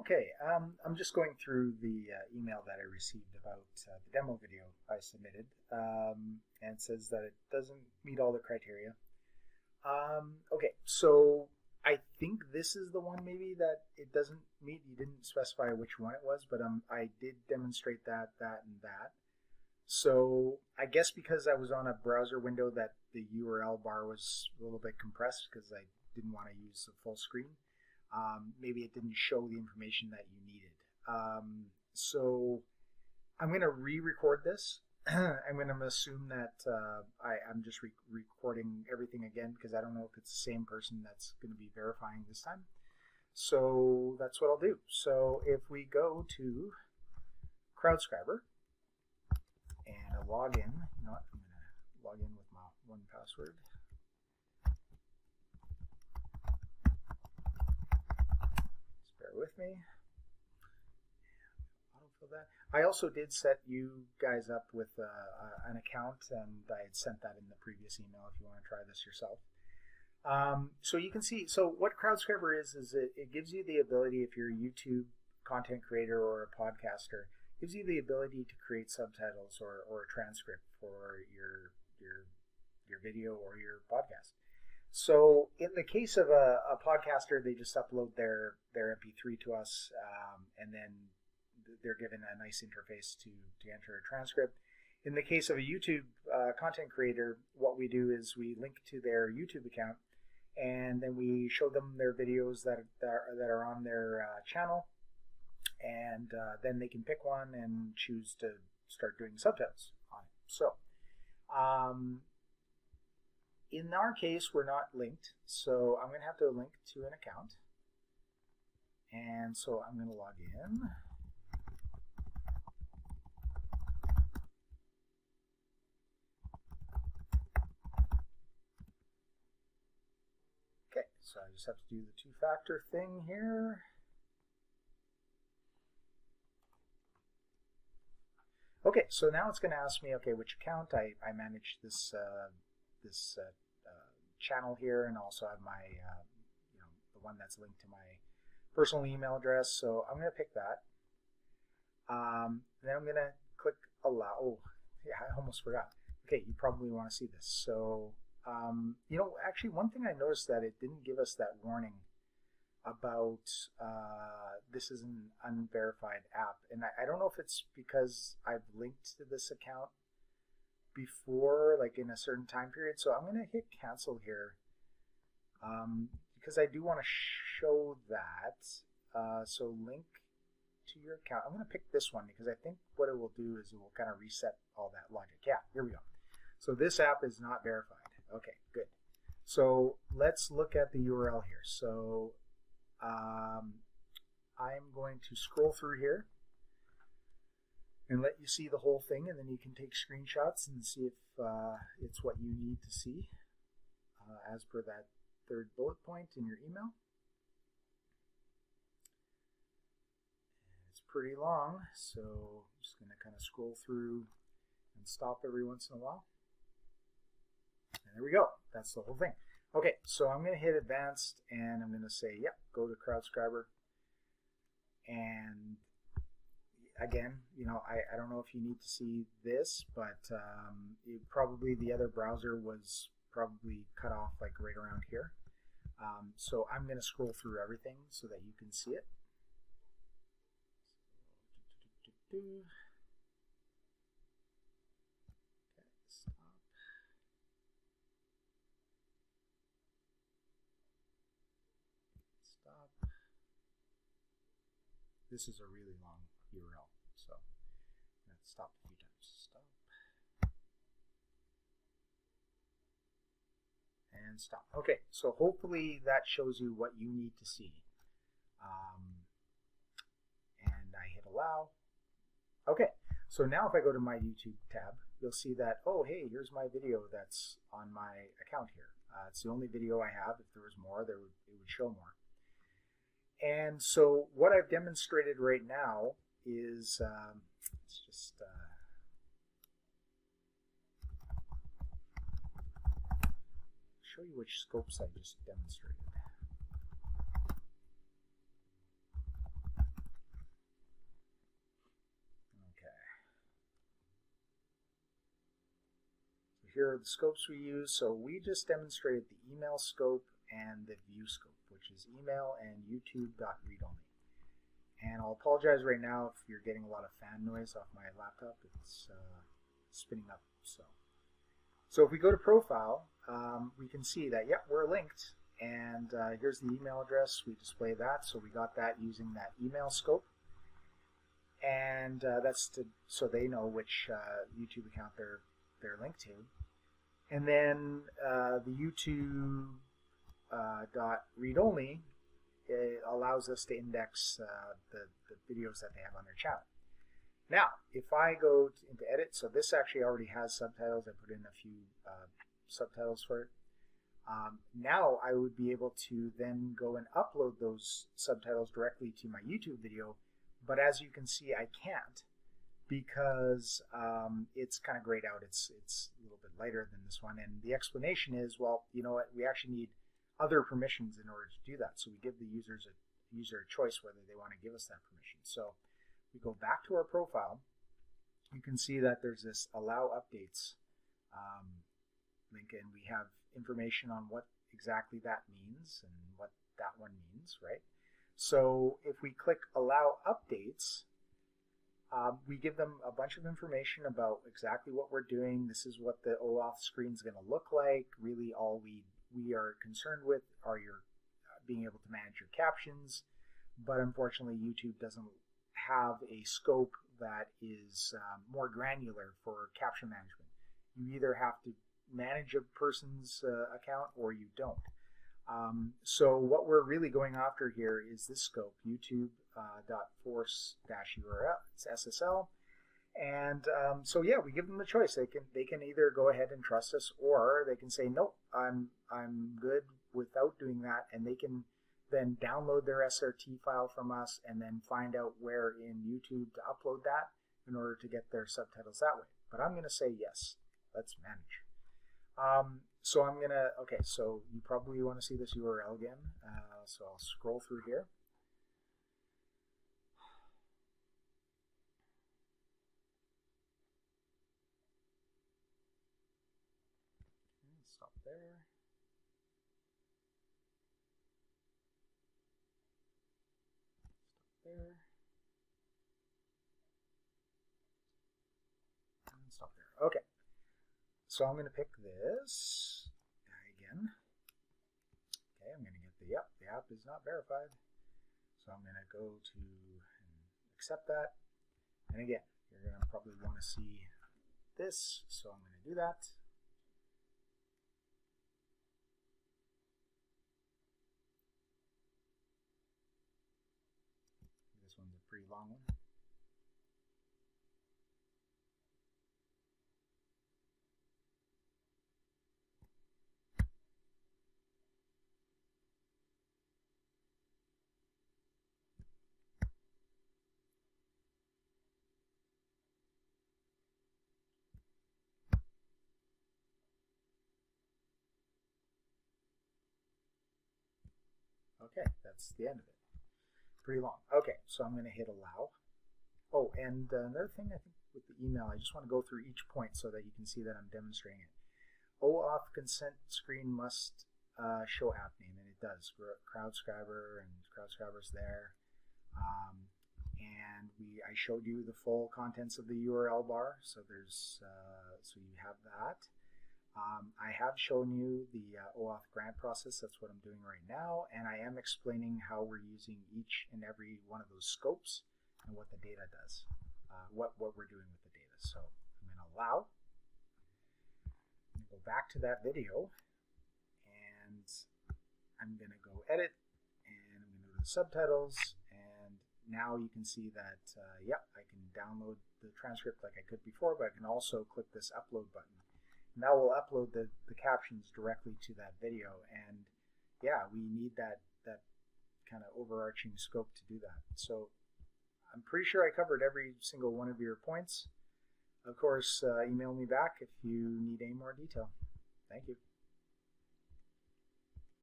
Okay, I'm just going through the email that I received about the demo video I submitted, and it says that it doesn't meet all the criteria. Okay, so I think this is the one maybe that it doesn't meet. You didn't specify which one it was, but I did demonstrate that, and that. So I guess because I was on a browser window that the URL bar was a little bit compressed because I didn't want to use the full screen. Maybe it didn't show the information that you needed. So I'm going to re-record this. I'm going to assume that I'm just recording everything again because I don't know if it's the same person that's going to be verifying this time. So that's what I'll do. So if we go to Crowdscriber and I log in, you know what, I'm going to log in with my one password. Bear with me. Autofill that. I also did set you guys up with an account, and I had sent that in the previous email if you want to try this yourself. So you can see, so what Crowdscriber is it gives you the ability, if you're a YouTube content creator or a podcaster, gives you the ability to create subtitles or a transcript for your video or your podcast. So in the case of a podcaster, they just upload their MP3 to us, and then they're given a nice interface to enter a transcript. In the case of a YouTube content creator, what we do is we link to their YouTube account, and then we show them their videos that are on their channel, and then they can pick one and choose to start doing subtitles on it. So in our case, we're not linked, so I'm going to have to link to an account. And so I'm going to log in. Okay, so I just have to do the two-factor thing here. Okay, so now it's going to ask me, okay, which account I manage this channel here, and also have my the one that's linked to my personal email address. So I'm going to pick that. Then I'm going to click allow. Oh, yeah, I almost forgot. Okay, you probably want to see this. So actually, one thing I noticed that it didn't give us that warning about this is an unverified app, and I don't know if it's because I've linked to this account before, like in a certain time period. So I'm going to hit cancel here because I do want to show that. So link to your account. I'm going to pick this one because I think what it will do is it will kind of reset all that logic. Yeah, here we go. So this app is not verified. Okay, good. So let's look at the URL here. So I'm going to scroll through here and let you see the whole thing, and then you can take screenshots and see if it's what you need to see as per that third bullet point in your email. It's pretty long, so I'm just going to kind of scroll through and stop every once in a while. And there we go. That's the whole thing. Okay, so I'm going to hit advanced, and I'm going to say, yep, go to Crowdscriber. And again, I don't know if you need to see this, but probably the other browser was probably cut off like right around here. So I'm going to scroll through everything so that you can see it. Okay, stop. Stop. This is a really long URL, so I'm going to stop a few times. Stop. And stop. Okay, so hopefully that shows you what you need to see. And I hit allow. Okay, so now if I go to my YouTube tab, you'll see that, oh, hey, here's my video that's on my account here. It's the only video I have. If there was more, it would show more. And so what I've demonstrated right now is, let's just show you which scopes I just demonstrated. here are the scopes we use. So we just demonstrated the email scope and the view scope, which is email and YouTube.readOnly. And I'll apologize right now if you're getting a lot of fan noise off my laptop. It's spinning up. So if we go to profile, we can see that, yep, we're linked. And here's the email address. We display that. So we got that using that email scope. And that's so they know which YouTube account they're linked to. And then the YouTube dot read only, it allows us to index the videos that they have on their channel. Now, if I go into edit, so this actually already has subtitles. I put in a few subtitles for it. Now I would be able to then go and upload those subtitles directly to my YouTube video. But as you can see, I can't, because it's kind of grayed out. It's a little bit lighter than this one. And the explanation is, well, you know what, we actually need other permissions in order to do that. So we give the user a choice whether they want to give us that permission. So we go back to our profile. You can see that there's this allow updates link, and we have information on what exactly that means and what that one means, right? So if we click allow updates, we give them a bunch of information about exactly what we're doing. This is what the OAuth screen is going to look like. Really all we are concerned with are your being able to manage your captions, but unfortunately YouTube doesn't have a scope that is more granular for caption management. You either have to manage a person's account or you don't. So what we're really going after here is this scope, YouTube.force-URL, it's SSL. And so yeah, we give them the choice. They can either go ahead and trust us, or they can say, nope, I'm good without doing that, and they can then download their SRT file from us and then find out where in YouTube to upload that in order to get their subtitles that way. But I'm going to say yes. Let's manage. So I'm going to, okay, so you probably want to see this URL again. So I'll scroll through here. Stop there. Stop there. And stop there. Okay. So I'm going to pick this again. Okay, I'm going to get the app is not verified. So I'm going to go to and accept that. And again, you're going to probably want to see this. So I'm going to do that. This one's a pretty long one. Okay, that's the end of it. Pretty long. Okay, so I'm going to hit allow. Oh, and another thing I think with the email, I just want to go through each point so that you can see that I'm demonstrating it. OAuth consent screen must show app name, and it does. Crowdscriber, and Crowdscriber's there. And I showed you the full contents of the URL bar, so there's so you have that. I have shown you the OAuth grant process. That's what I'm doing right now, and I am explaining how we're using each and every one of those scopes and what the data does, what we're doing with the data. So I'm going to allow. I'm going to go back to that video, and I'm going to go edit, and I'm going to go to the subtitles, and now you can see that, yep, I can download the transcript like I could before, but I can also click this upload button. And that will upload the captions directly to that video. And yeah, we need that kind of overarching scope to do that. So I'm pretty sure I covered every single one of your points. Of course, email me back if you need any more detail. Thank you.